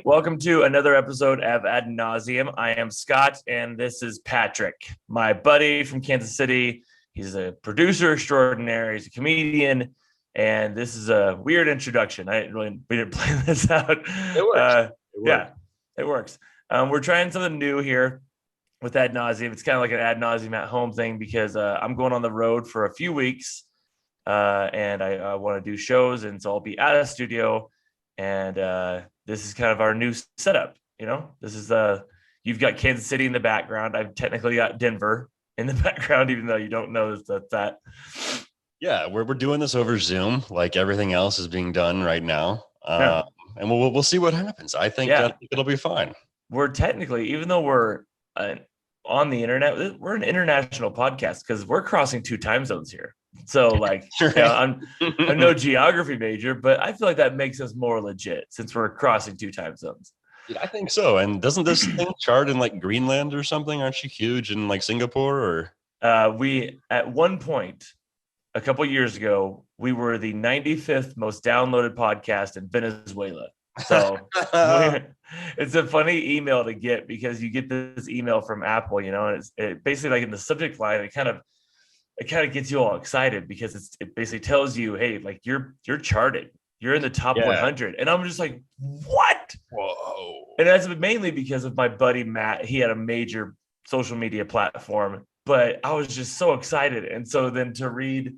Welcome to another episode of Ad Nauseum. I am Scott, and this is Patrick, my buddy from Kansas City. He's a producer extraordinaire. He's a comedian, and this is a weird introduction. We didn't plan this out. It works. Yeah, it works. We're trying something new here with Ad Nauseum. It's kind of like an Ad Nauseum at home thing because I'm going on the road for a few weeks, and I want to do shows, and so I'll be at a studio, and this is kind of our new setup. This is you've got Kansas City in the background. I've technically got Denver in the background, even though you don't know that. Yeah, we're doing this over Zoom, like everything else is being done right now, and we'll see what happens. I think it'll be fine. We're technically, even though we're on the internet, we're an international podcast because we're crossing 2 time zones here. So like, I'm no geography major, but I feel like that makes us more legit since we're crossing 2 time zones. Yeah, I think so. And doesn't this thing chart in like Greenland or something? Aren't you huge in like Singapore? Or we at one point a couple years ago, we were the 95th most downloaded podcast in Venezuela. So it's a funny email to get because you get this email from Apple, and it basically like in the subject line, it kind of gets you all excited because it basically tells you, hey, like you're charted, you're in the top 100, and I'm just like, what? Whoa! And that's mainly because of my buddy Matt. He had a major social media platform, but I was just so excited, and so then to read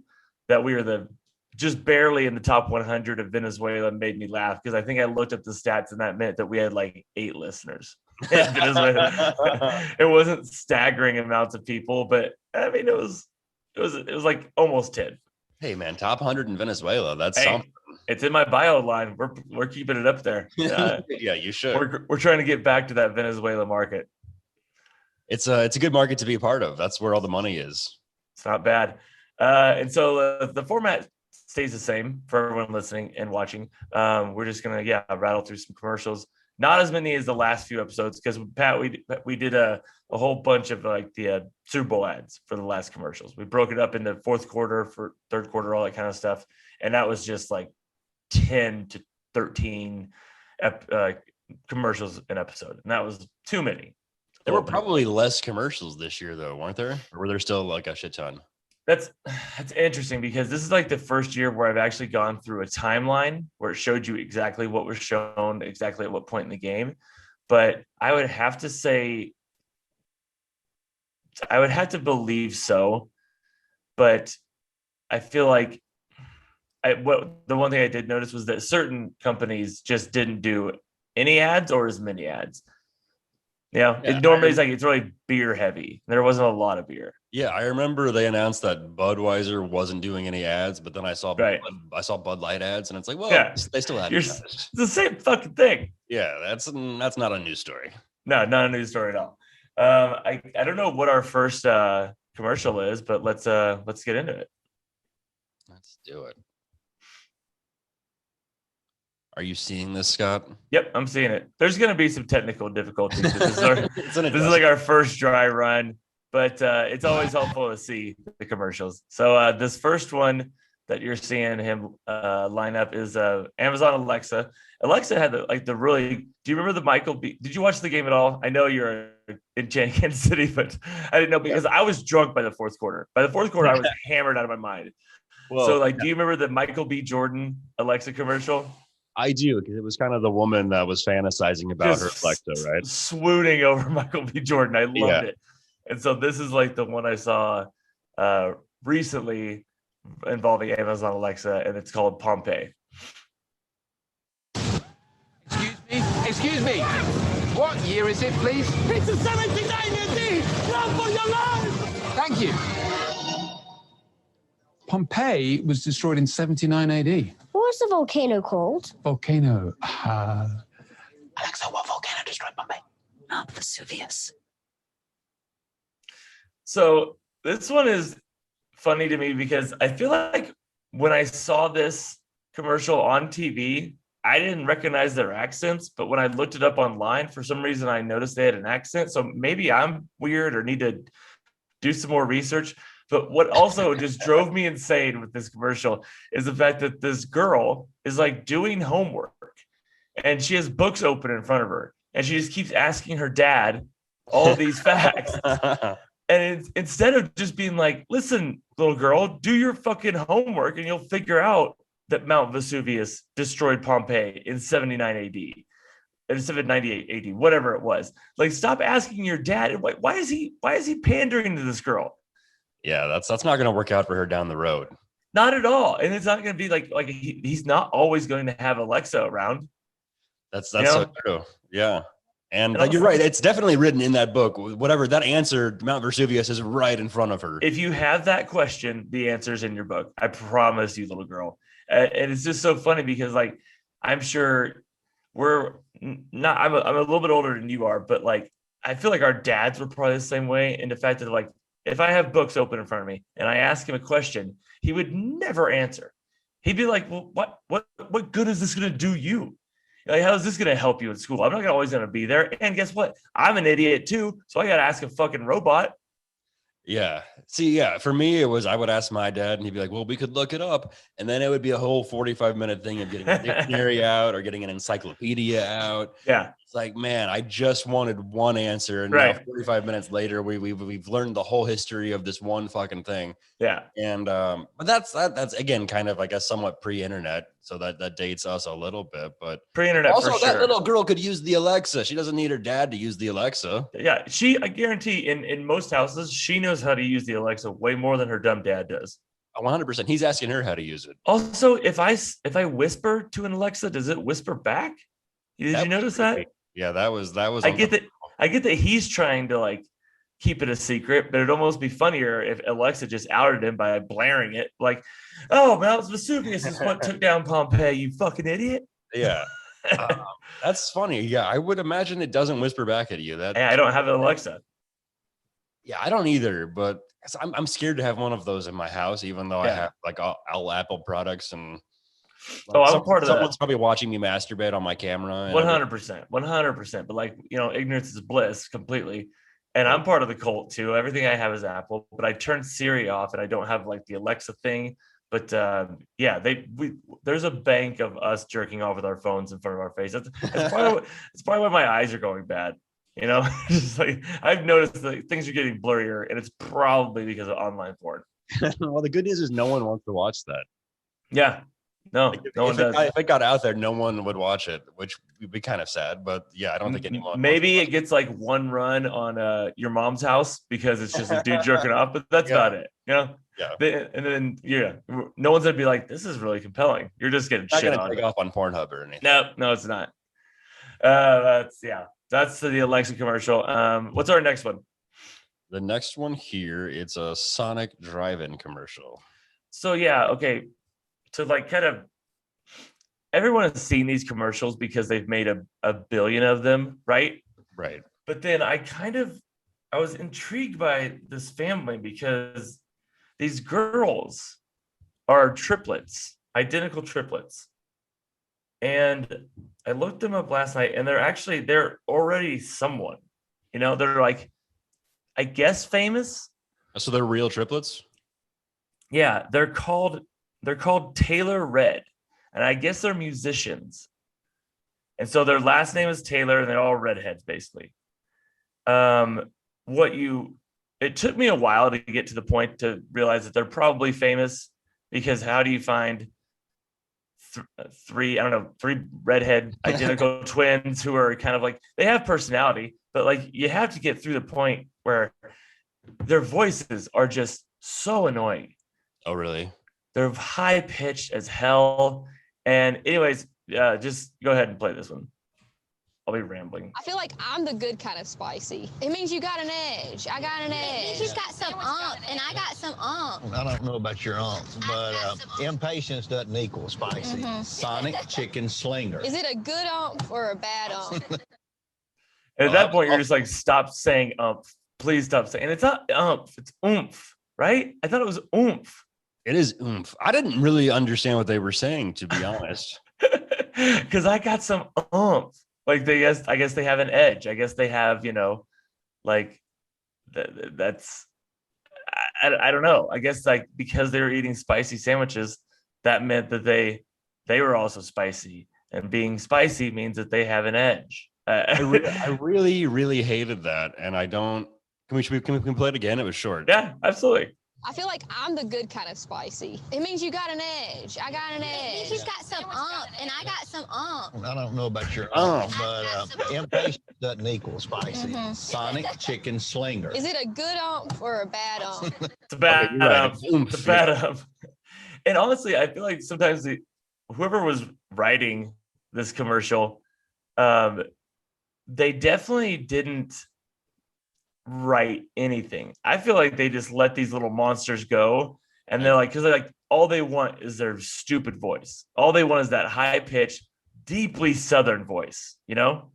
that we were just barely in the top 100 of Venezuela made me laugh because I think I looked up the stats and that meant that we had like 8 listeners in Venezuela. It wasn't staggering amounts of people, but I mean it was like almost 10. Hey man, top 100 in Venezuela. That's something. It's in my bio line. We're keeping it up there. Yeah, you should. We're trying to get back to that Venezuela market. It's a good market to be a part of. That's where all the money is. It's not bad. And so the format stays the same for everyone listening and watching. We're just gonna rattle through some commercials. Not as many as the last few episodes because Pat, we did a whole bunch of like the Super Bowl ads for the last commercials. We broke it up into fourth quarter, for third quarter, all that kind of stuff, and that was just like 10 to 13 commercials an episode, and that was too many. There were probably less commercials this year, though, weren't there? Or were there still like a shit ton? That's interesting because this is like the first year where I've actually gone through a timeline where it showed you exactly what was shown exactly at what point in the game. But I would have to say, I would have to believe so. But I feel like the one thing I did notice was that certain companies just didn't do any ads or as many ads. It normally is like it's really beer heavy. There wasn't a lot of beer. Yeah, I remember they announced that Budweiser wasn't doing any ads, but then I saw Bud Light ads, and it's like, well, they still had ads. It's the same fucking thing. Yeah, that's not a news story. No, not a news story at all. I don't know what our first commercial is, but let's get into it. Let's do it. Are you seeing this, Scott? Yep, I'm seeing it. There's going to be some technical difficulties. This is like our first dry run, but it's always helpful to see the commercials. So this first one that you're seeing him line up is Amazon Alexa. Alexa had the really. Do you remember the Michael B? Did you watch the game at all? I know you're in Kansas City, but I didn't know because I was drunk by the fourth quarter. By the fourth quarter, I was hammered out of my mind. Whoa. So do you remember the Michael B. Jordan Alexa commercial? I do, because it was kind of the woman that was fantasizing about her Alexa, right? Swooning over Michael B. Jordan. I loved it. And so this is like the one I saw recently involving Amazon Alexa, and it's called Pompeii. Excuse me. What year is it, please? It's a 79 AD. Run for your life. Thank you. Pompeii was destroyed in 79 AD. What was the volcano called? Volcano. Alexa, what volcano destroyed Pompeii? Mount Vesuvius. So this one is funny to me because I feel like when I saw this commercial on TV, I didn't recognize their accents, but when I looked it up online, for some reason, I noticed they had an accent. So maybe I'm weird or need to do some more research. But what also just drove me insane with this commercial is the fact that this girl is like doing homework and she has books open in front of her, and she just keeps asking her dad all these facts. And instead of just being like, listen, little girl, do your fucking homework and you'll figure out that Mount Vesuvius destroyed Pompeii in 79 AD, in 798 AD, whatever it was. Like, stop asking your dad. Why is he pandering to this girl? Yeah, that's not going to work out for her down the road. Not at all. And it's not going to be like he's not always going to have Alexa around. That's so true. Yeah. And you're right. It's definitely written in that book. Whatever that answer, Mount Vesuvius is right in front of her. If you have that question, the answer's in your book. I promise you, little girl. And it's just so funny because, like, I'm sure we're not. I'm a little bit older than you are, but like, I feel like our dads were probably the same way. In the fact that, like, if I have books open in front of me and I ask him a question, he would never answer. He'd be like, "Well, what good is this going to do you? Like, how is this going to help you in school? I'm not always going to be there. And guess what? I'm an idiot too. So I got to ask a fucking robot." Yeah. See, yeah, for me, it was, I would ask my dad and he'd be like, well, we could look it up. And then it would be a whole 45-minute thing of getting a dictionary out or getting an encyclopedia out. Yeah. It's like, man, I just wanted one answer. And now 45 minutes later, we've learned the whole history of this one fucking thing. Yeah. And, but that's again, kind of, I guess, somewhat pre-internet. So that dates us a little bit, but pre-internet. Also, for sure. That little girl could use the Alexa. She doesn't need her dad to use the Alexa. Yeah. I guarantee in most houses, she knows how to use the Alexa way more than her dumb dad does. 100%. He's asking her how to use it. Also, if I whisper to an Alexa, does it whisper back? Did you notice that? Yeah, that was. I get that he's trying to, like, keep it a secret, but it'd almost be funnier if Alexa just outed him by blaring it, like, "Oh, Mount Vesuvius is what took down Pompeii, you fucking idiot." Yeah. That's funny. Yeah, I would imagine it doesn't whisper back at you. That Hey, I don't have an Alexa. Yeah, I don't either, but I'm scared to have one of those in my house, even though I have like all Apple products and. I'm part of that. Someone's probably watching me masturbate on my camera. 100%. But, like, ignorance is bliss completely. And I'm part of the cult too. Everything I have is Apple, but I turned Siri off and I don't have, like, the Alexa thing. But there's a bank of us jerking off with our phones in front of our face. That's probably why my eyes are going bad. Just like, I've noticed that things are getting blurrier, and it's probably because of online porn. Well, the good news is no one wants to watch that. Yeah. No, no one does. If it got out there, no one would watch it, which would be kind of sad. But yeah, I don't think anyone. Maybe it gets like one run on your mom's house because it's just a dude jerking off, but that's about it. Yeah. And then no one's gonna be like, "This is really compelling." You're just getting shit on. Take off on Pornhub or anything. No, it's not. That's the Alexa commercial. What's our next one? The next one here, it's a Sonic drive-in commercial. So okay. So, like, kind of everyone has seen these commercials because they've made a billion of them, right? Right. But then I was intrigued by this family because these girls are triplets, identical triplets. And I looked them up last night, and they're already someone, they're, like, I guess, famous. So they're real triplets? Yeah, they're called Taylor Red, and I guess they're musicians. And so their last name is Taylor, and they're all redheads, basically. It took me a while to get to the point to realize that they're probably famous, because how do you find three redhead identical twins who are kind of like, they have personality, but, like, you have to get through the point where their voices are just so annoying. Oh, really? They're high pitched as hell. And anyways, just go ahead and play this one. I'll be rambling. I feel like I'm the good kind of spicy. It means you got an edge. I got an edge. He's got some and I got some I don't know about your but impatience doesn't equal spicy. Mm-hmm. Sonic Chicken Slinger. Is it a good or a bad At that point, you're just like, stop saying please stop saying. And it's not it's oomph, right? I thought it was oomph. It is oomph. I didn't really understand what they were saying, to be honest. Because I got some oomph. Like, I guess they have an edge. I guess they have, like, that's, I don't know. I guess, like, because they were eating spicy sandwiches, that meant that they were also spicy. and being spicy means that they have an edge. I really, really hated that, and I don't. Can we play it again? It was short. Yeah, absolutely. I feel like I'm the good kind of spicy. It means you got an edge. I got an edge. He's got some and I got some I don't know about your but impatience doesn't equal spicy. Sonic Chicken Slinger. Is it a good or a bad It's a bad right. It's a bad And honestly, I feel like sometimes whoever was writing this commercial, they definitely didn't write anything. I feel like they just let these little monsters go, and they're like, because they're like, all they want is their stupid voice. All they want is that high pitched, deeply Southern voice, you know?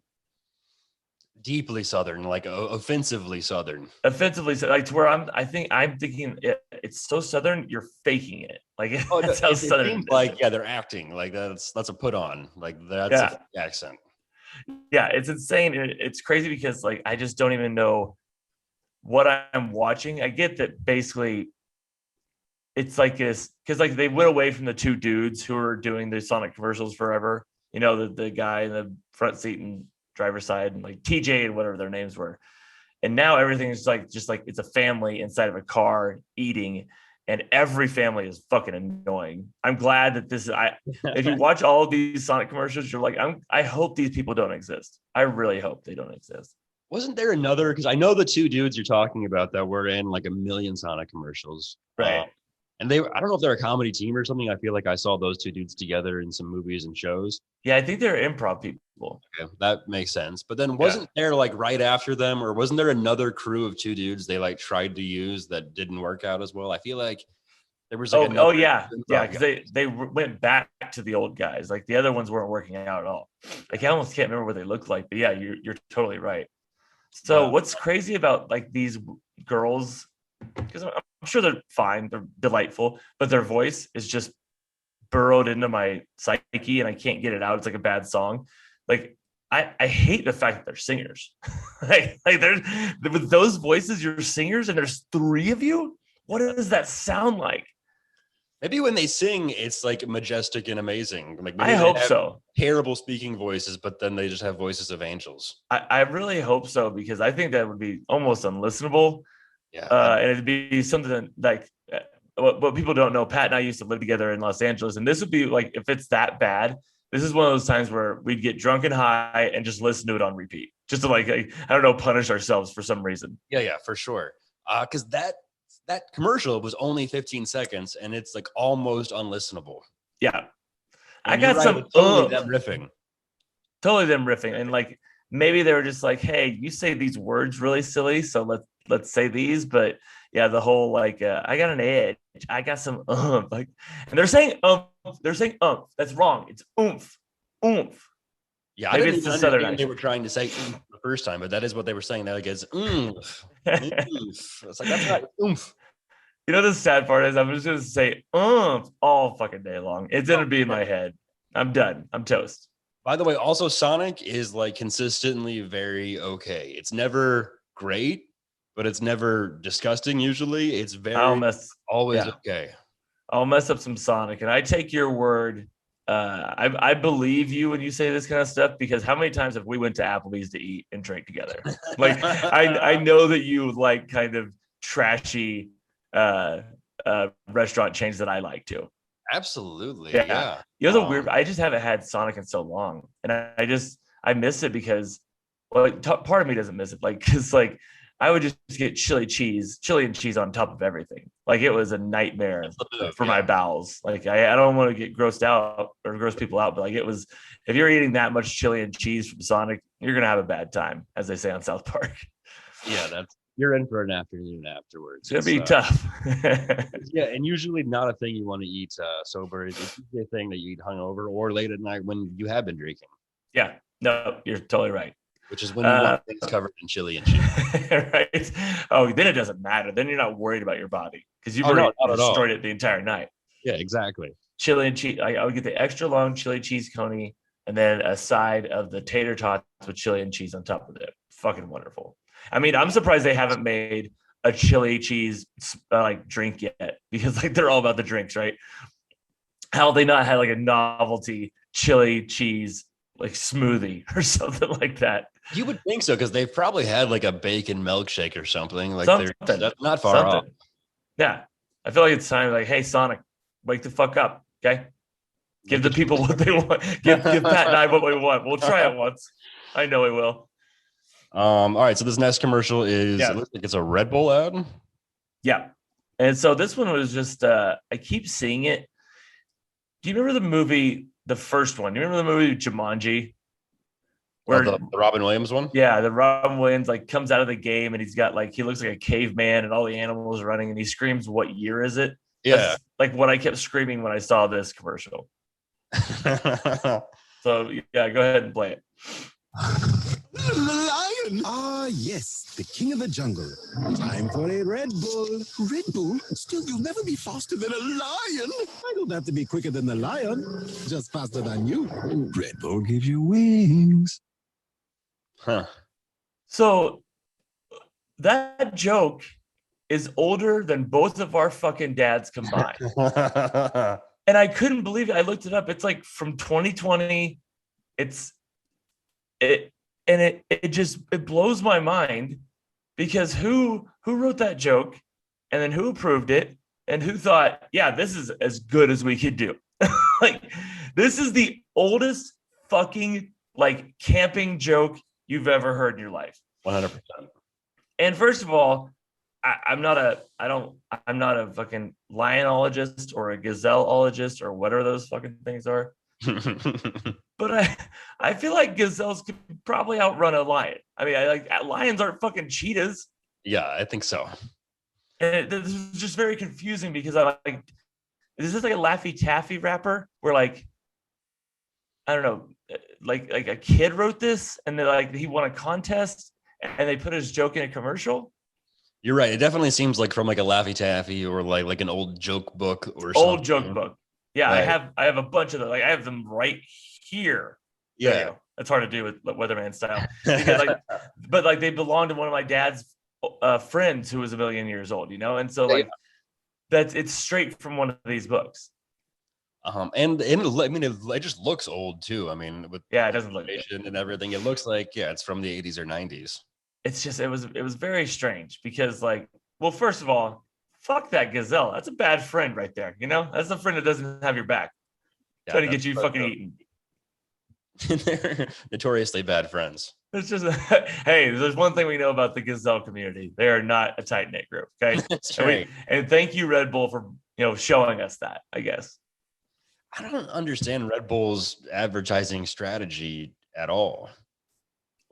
Deeply Southern, like offensively Southern. Offensively, like to where I'm thinking it's so Southern, you're faking it. Like that's how Southern. It seems like they're acting like that's a put on. Like that's a accent. Yeah, it's insane. It's crazy because like I just don't even know what I'm watching. I get that basically it's like this because like they went away from the two dudes who were doing the Sonic commercials forever. You know, the guy in the front seat and driver's side and like TJ and whatever their names were. And now everything is like just like it's a family inside of a car eating, and every family is fucking annoying. I'm glad that this is if you watch all of these Sonic commercials, you're like, I hope these people don't exist. I really hope they don't exist. Wasn't there another? Because I know the two dudes you're talking about that were in like a million Sonic commercials. Right. And I don't know if they're a comedy team or something. I feel like I saw those two dudes together in some movies and shows. Yeah, I think they're improv people. Okay, that makes sense. But then wasn't there like right after them, or wasn't there another crew of two dudes they like tried to use that didn't work out as well? I feel like there was like because they went back to the old guys. Like the other ones weren't working out at all. Like I almost can't remember what they looked like, but yeah, you're totally right. So what's crazy about like these girls, because I'm sure they're fine, they're delightful, but their voice is just burrowed into my psyche and I can't get it out. It's like a bad song. Like I hate the fact that they're singers. like they're with those voices, you're singers, and there's three of you. What does that sound like? Maybe when they sing, it's like majestic and amazing. Like I hope so. Terrible speaking voices, but then they just have voices of angels. I really hope so, because I think that would be almost unlistenable. Yeah, and it'd be something like what people don't know. Pat and I used to live together in Los Angeles, and this would be like if it's that bad. This is one of those times where we'd get drunk and high and just listen to it on repeat, just to like I don't know, punish ourselves for some reason. Yeah, for sure. Because that commercial was only 15 seconds and it's like almost unlistenable. Yeah. And I got some totally them riffing. Totally them riffing. And like maybe they were just like, hey, you say these words really silly, so let's say these. But yeah, the whole like I got an edge. I got some like, and they're saying that's wrong. It's oomph. Yeah, maybe I didn't understand they were trying to say oomph the first time, but that is what they were saying. They're like, it's oomph. It's like that's right, oomph. You know, the sad part is I'm just gonna say all fucking day long. It's gonna be in my head. I'm done. I'm toast. By the way, also Sonic is like consistently very okay. It's never great, but it's never disgusting. Usually, it's very always okay. I'll mess up some Sonic, and I take your word. I believe you when you say this kind of stuff, because how many times have we went to Applebee's to eat and drink together? Like I know that you like kind of trashy restaurant chains that I like too. Absolutely. Yeah. You know, the weird, I just haven't had Sonic in so long, and I miss it because, well, part of me doesn't miss it. Like, cause like I would just get chili and cheese on top of everything. Like it was a nightmare for my bowels. Like I don't want to get grossed out or gross people out, but like it was, if you're eating that much chili and cheese from Sonic, you're going to have a bad time, as they say on South Park. Yeah. You're in for an afternoon afterwards. It's going to be tough. Yeah. And usually not a thing you want to eat sober. It's usually a thing that you eat hungover or late at night when you have been drinking. Yeah. No, you're totally right. Which is when you want things covered in chili and cheese. Right. Oh, then it doesn't matter. Then you're not worried about your body because you've already destroyed it the entire night. Yeah, exactly. Chili and cheese. I would get the extra long chili cheese coney and then a side of the tater tots with chili and cheese on top of it. Fucking wonderful. I mean, I'm surprised they haven't made a chili cheese like drink yet, because like they're all about the drinks, right? How they not had like a novelty chili cheese like smoothie or something like that. You would think so, because they've probably had like a bacon milkshake or something. Like Something. that's not far off. Yeah. I feel like it's time, like, hey, Sonic, wake the fuck up. Okay. Give the people what they want. Give Pat and I what we want. We'll try it once. I know we will. All right. So this next commercial is, it looks like it's a Red Bull ad. Yeah. And so this one was just, I keep seeing it. Do you remember the movie, the first one? Do you remember the movie Jumanji? Where the Robin Williams one? Yeah, the Robin Williams like comes out of the game and he's got like, he looks like a caveman and all the animals running and he screams, "What year is it?" Yeah. That's like what I kept screaming when I saw this commercial. So yeah, go ahead and play it. The lion! Ah, yes, the king of the jungle. Time for a Red Bull. Red Bull? Still, you'll never be faster than a lion. I don't have to be quicker than the lion, just faster than you. Red Bull gives you wings. Huh. So that joke is older than both of our fucking dads combined. And I couldn't believe it. I looked it up. It's like from 2020. It blows my mind, because who wrote that joke, and then who approved it, and who thought, yeah, this is as good as we could do. Like, this is the oldest fucking like camping joke you've ever heard in your life. 100%. And first of all, I'm not a fucking lionologist or a gazelleologist or whatever those fucking things are. But I feel like gazelles could probably outrun a lion. I mean, lions aren't fucking cheetahs. Yeah, I think so. And this is just very confusing, because I'm like, is this like a Laffy Taffy rapper where, like, I don't know, like a kid wrote this and he won a contest and they put his joke in a commercial? You're right. It definitely seems like from like a Laffy Taffy or like an old joke book or something. Old joke book. Yeah, right. I have a bunch of them. Like, I have them right here. Yeah, it's hard to do with Weatherman style, because but like they belong to one of my dad's friends who was 1 million years old, and so like it's straight from one of these books. And I mean, it just looks old too. I mean, with it doesn't look good. And everything. It looks like it's from the 80s or 90s. It's just it was very strange, because like, well, first of all, fuck that gazelle. That's a bad friend right there. That's the friend that doesn't have your back, trying to get you fucking eaten. They're notoriously bad friends. It's just, hey, there's one thing we know about the gazelle community. They are not a tight knit group. Okay. That's right. And thank you, Red Bull, for showing us that, I guess. I don't understand Red Bull's advertising strategy at all.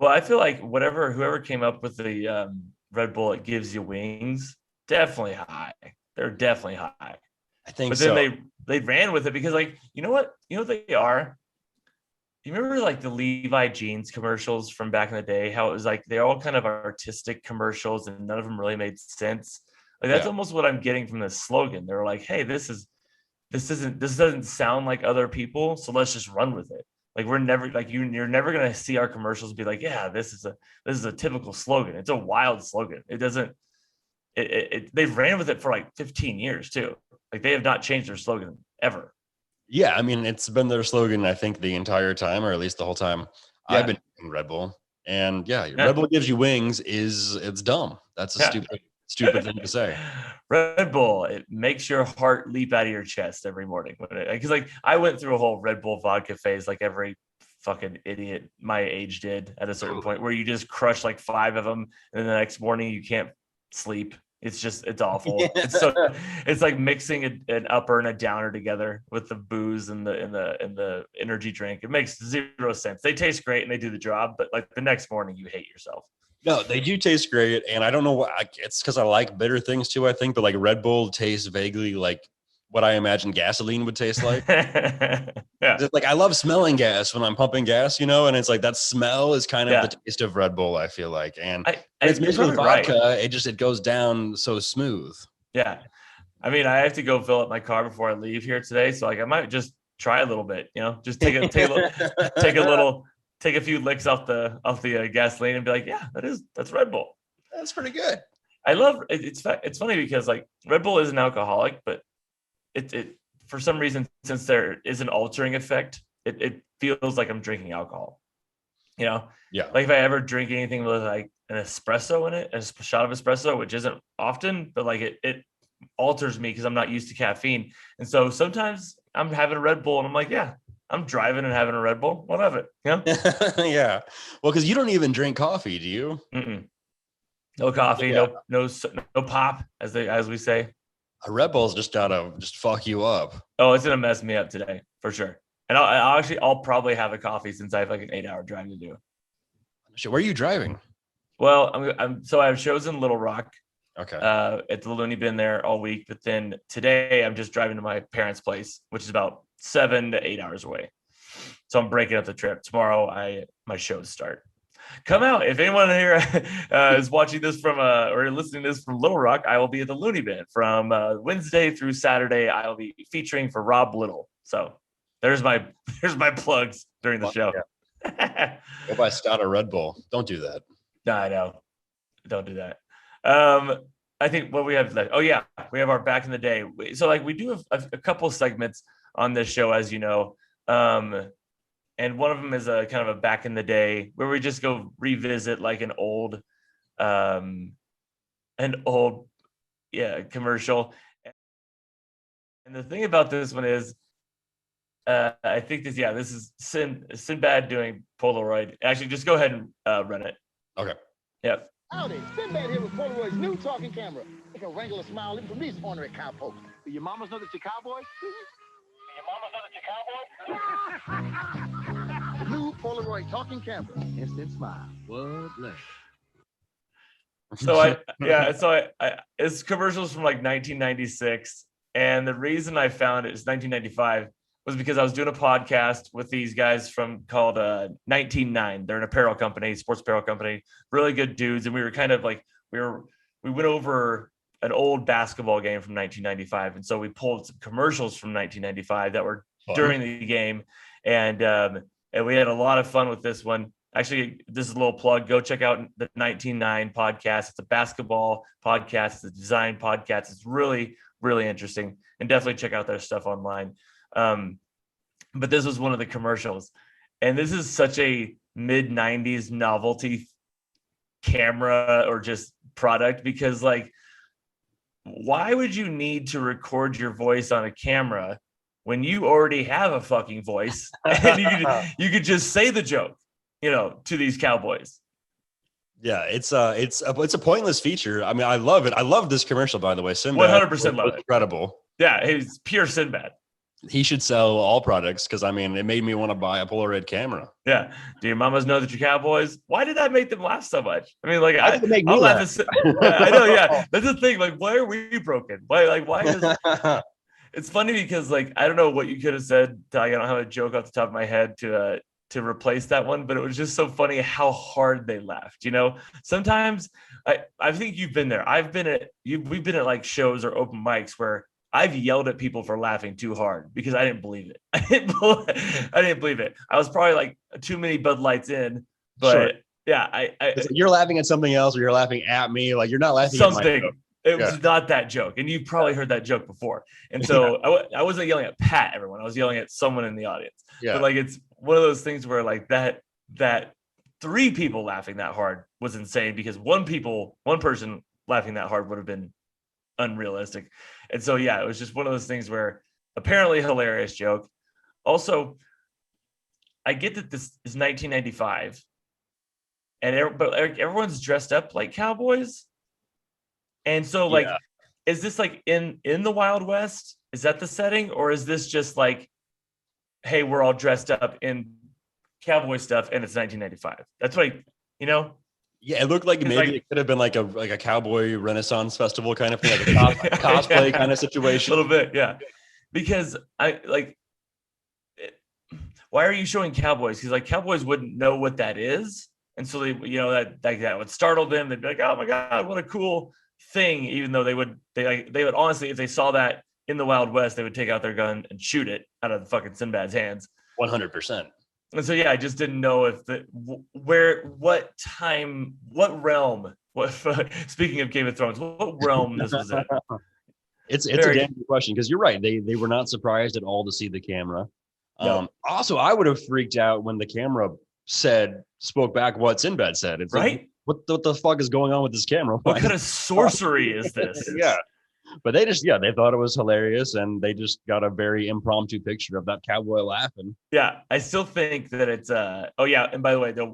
Well, I feel like whoever came up with the Red Bull, it gives you wings, definitely high. They're definitely high. I think but then they ran with it, because like, you know what they are? You remember like the Levi jeans commercials from back in the day, how it was like they're all kind of artistic commercials and none of them really made sense. Like, that's almost what I'm getting from this slogan. They're like, hey, this doesn't sound like other people, so let's just run with it. Like, we're never like you're never gonna see our commercials be like, yeah, this is a typical slogan. It's a wild slogan. It doesn't they've ran with it for like 15 years too. Like, they have not changed their slogan ever. Yeah, I mean, it's been their slogan, I think, the entire time, or at least the whole time I've been drinking Red Bull. And Red Bull gives you wings it's dumb. That's a stupid thing to say. Red Bull, it makes your heart leap out of your chest every morning. Because like, I went through a whole Red Bull vodka phase, like every fucking idiot my age did at a certain point, where you just crush like 5 of them, and then the next morning you can't sleep. It's awful. It's like mixing an upper and a downer together with the booze and the energy drink. It makes 0 sense. They taste great and they do the job, but like the next morning you hate yourself. No, they do taste great, and I don't know why. It's because I like bitter things too, I think. But like, Red Bull tastes vaguely like what I imagine gasoline would taste like. Just like, I love smelling gas when I'm pumping gas, and it's like that smell is kind of the taste of Red Bull, I feel like. And it's mixed with vodka, right. It goes down so smooth. Yeah. I mean, I have to go fill up my car before I leave here today. So like, I might just try a little bit, just take a few licks off the gasoline and be like, yeah, that's Red Bull. That's pretty good. I love it. It's funny because like, Red Bull is an alcoholic, but it for some reason, since there is an altering effect it feels like I'm drinking alcohol. Yeah. Like if I ever drink anything with like an espresso in it, a shot of espresso, which isn't often, but like it alters me because I'm not used to caffeine. And so sometimes I'm having a Red Bull and I'm like, yeah, I'm driving and having a Red Bull. What of it? Yeah. Yeah. Well, because you don't even drink coffee, do you? Mm-mm. No coffee, no pop, as we say. A Red Bull's just gotta fuck you up. Oh, it's gonna mess me up today for sure. And I'll probably have a coffee since I have like an 8-hour drive to do. Where are you driving? Well, so I have shows in Little Rock. Okay. At the Looney Bin there all week, but then today I'm just driving to my parents' place, which is about 7 to 8 hours away. So I'm breaking up the trip. Tomorrow my shows start. Come out. If anyone here is watching this from or listening to this from Little Rock, I will be at the Looney Bin from Wednesday through Saturday. I will be featuring for Rob Little. So there's my plugs during the show. Yeah. Go buy Stout or Red Bull. Don't do that. No, I know. Don't do that. I think what we have left. Oh yeah, we have our back in the day. So like we do have a couple segments on this show, as you know. And one of them is a kind of a back in the day where we just go revisit like an old commercial. And the thing about this one is, I think this is Sinbad doing Polaroid. Actually, just go ahead and run it. Okay. Yep. Howdy, Sinbad here with Polaroid's new talking camera. It can wrangle a smile even from these ornery cowpokes. Do your mamas know that you're cowboys? The new Polaroid talking camera. Instant smile. What left? So it's commercials from like 1996. And the reason I found it is 1995 was because I was doing a podcast with these guys called 19.9. They're an apparel company, sports apparel company, really good dudes. And we were kind of like, we went over an old basketball game from 1995. And so we pulled some commercials from 1995 that were during the game. And we had a lot of fun with this one. Actually, this is a little plug. Go check out the 19.9 podcast. It's a basketball podcast. It's a design podcast. It's really, really interesting. And definitely check out their stuff online. But this was one of the commercials, and this is such a mid-90s novelty camera or just product, because like, why would you need to record your voice on a camera when you already have a fucking voice and you could just say the joke, to these cowboys? Yeah, it's a pointless feature. I mean, I love it. I love this commercial, by the way. Sinbad, 100% love it. Incredible. Yeah, it's pure Sinbad. He should sell all products, because I mean, it made me want to buy a Polaroid camera. Yeah. Do your mamas know that you're cowboys? Why did that make them laugh so much? I mean, like, I'll laugh. I know. Yeah, that's the thing. Like, why are we broken? Why is it's funny because like, I don't know what you could have said. I don't have a joke off the top of my head to replace that one, but it was just so funny how hard they laughed. Sometimes I think you've been there. We've been at like shows or open mics where I've yelled at people for laughing too hard because I didn't believe it. I didn't believe it. I was probably like too many Bud Lights in, but sure. Yeah, you're laughing at something else, or you're laughing at me. Like, you're not laughing something. At my joke. It was not that joke, and you probably heard that joke before. And so I wasn't yelling at Pat, everyone. I was yelling at someone in the audience. Yeah. But like, it's one of those things where like that 3 people laughing that hard was insane, because one person laughing that hard would have been unrealistic. And so yeah, it was just one of those things where apparently hilarious joke. Also, I get that this is 1995 and but everyone's dressed up like cowboys. And so like, is this like in the Wild West? Is that the setting? Or is this just like, hey, we're all dressed up in cowboy stuff and it's 1995? That's what Yeah, it looked like maybe it could have been like a cowboy Renaissance festival kind of thing, like a cosplay kind of situation. A little bit, yeah. Because why are you showing cowboys? Because like, cowboys wouldn't know what that is, and so they, that would startle them. They'd be like, "Oh my god, what a cool thing!" Even though they would honestly, if they saw that in the Wild West, they would take out their gun and shoot it out of the fucking Sinbad's hands. 100%. And so, yeah, I just didn't know if what realm, speaking of Game of Thrones, what realm this was in. It's a damn good question, because you're right. They were not surprised at all to see the camera. Also, I would have freaked out when the camera spoke back what Sinbad said. It's right. Like, what the fuck is going on with this camera? What kind of sorcery is this? Yeah. But they thought it was hilarious, and they just got a very impromptu picture of that cowboy laughing. Yeah, I still think that it's oh yeah, and by the way, this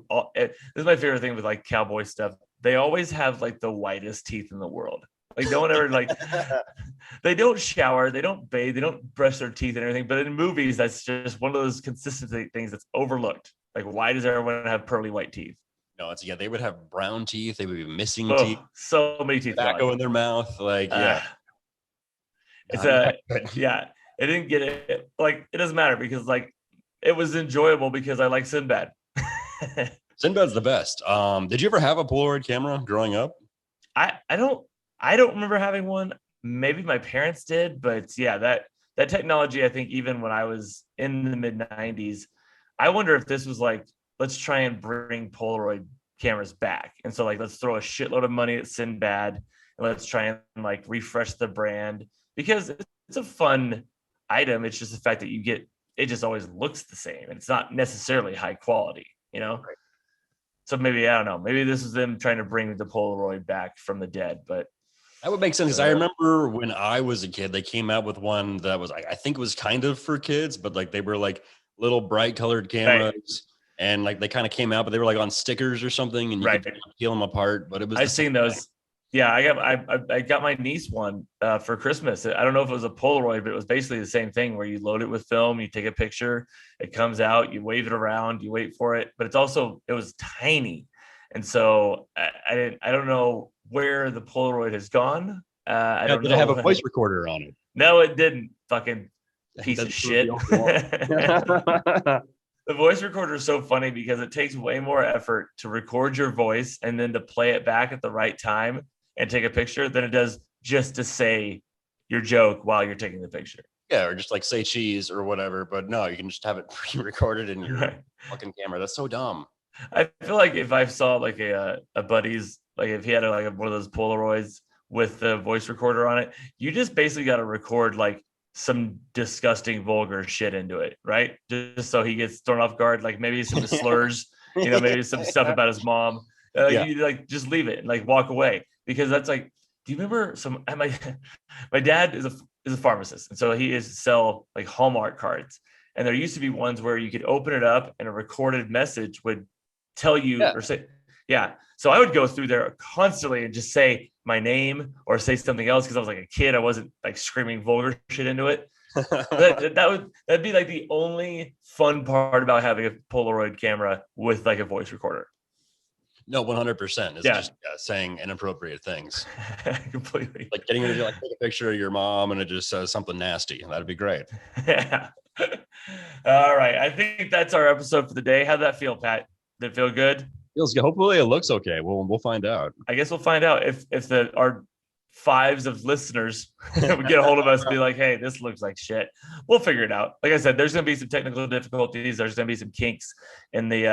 is my favorite thing with like cowboy stuff. They always have like the whitest teeth in the world. Like no one ever like they don't shower, they don't bathe, they don't brush their teeth and everything. But in movies, that's just one of those consistency things that's overlooked. Like, why does everyone have pearly white teeth? No, they would have brown teeth. They would be missing teeth. So many teeth. Tobacco in their mouth. Like, yeah. It's yeah. I didn't get it. Like, it doesn't matter because like it was enjoyable because I like Sinbad. Sinbad's the best. Did you ever have a Polaroid camera growing up? I don't remember having one. Maybe my parents did, but yeah, that technology, I think even when I was in the mid 90s, I wonder if this was like, let's try and bring Polaroid cameras back. And so like, let's throw a shitload of money at Sinbad and let's try and like refresh the brand because it's a fun item. It's just the fact that it just always looks the same. And it's not necessarily high quality, you know? Right. So maybe, I don't know, maybe this is them trying to bring the Polaroid back from the dead, but that would make sense because I remember when I was a kid, they came out with one that was, I think it was kind of for kids, but like they were like little bright colored cameras, right. And like they kind of came out, but they were like on stickers or something, and you could peel them apart. But it was I've seen those. Yeah, I got my niece one for Christmas. I don't know if it was a Polaroid, but it was basically the same thing where you load it with film, you take a picture, it comes out, you wave it around, you wait for it, but it was tiny, and so I don't know where the Polaroid has gone. I don't know. Did it have a voice recorder on it? No, it didn't. Fucking piece of shit. The voice recorder is so funny because it takes way more effort to record your voice and then to play it back at the right time and take a picture than it does just to say your joke while you're taking the picture. Yeah, or just like say cheese or whatever. But no, you can just have it pre-recorded in your fucking camera. That's so dumb. I feel like if I saw like a buddy's, like if he had one of those Polaroids with the voice recorder on it, you just basically got to record like some disgusting vulgar shit into it, right? Just so he gets thrown off guard, like maybe some slurs, maybe some stuff about his mom. You like just leave it and like walk away, because that's like, do you remember my dad is a pharmacist, and so he is to sell like Hallmark cards, and there used to be ones where you could open it up and a recorded message would tell you or say, so I would go through there constantly and just say my name or say something else because I was like a kid. I wasn't like screaming vulgar shit into it. That'd be like the only fun part about having a Polaroid camera with like a voice recorder. No, 100%. It's just saying inappropriate things. Completely. Like getting ready to like take a picture of your mom and it just says something nasty. That'd be great. Yeah. All right. I think that's our episode for the day. How'd that feel, Pat? Did it feel good? Feels good. Hopefully it looks okay. We'll find out. I guess we'll find out if our fives of listeners would get a hold of us and be like, hey, this looks like shit. We'll figure it out. Like I said, there's going to be some technical difficulties. There's going to be some kinks in the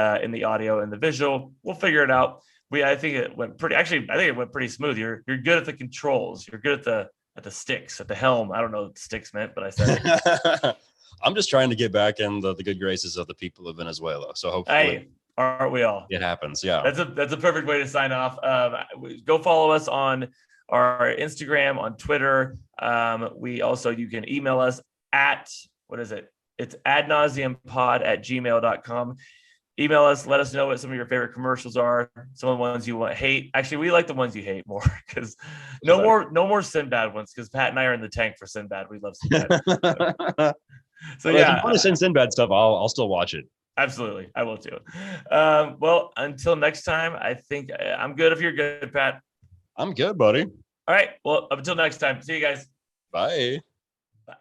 audio and the visual. We'll figure it out. I think it went pretty smooth. You're good at the controls. You're good at the sticks, at the helm. I don't know what the sticks meant, but I said it. I'm just trying to get back in the good graces of the people of Venezuela. So hopefully, aren't we all? It happens. Yeah. That's a perfect way to sign off. Go follow us on our Instagram, on Twitter. You can email us at, what is it? It's adnauseampod@gmail.com. Email us, let us know what some of your favorite commercials are, some of the ones you hate. Actually, we like the ones you hate more, because no more Sinbad ones, because Pat and I are in the tank for Sinbad. We love Sinbad. So if you want to send Sinbad stuff, I'll still watch it. Absolutely. I will too. Well, until next time, I think I'm good if you're good, Pat. I'm good, buddy. All right. Well, up until next time. See you guys. Bye. Bye.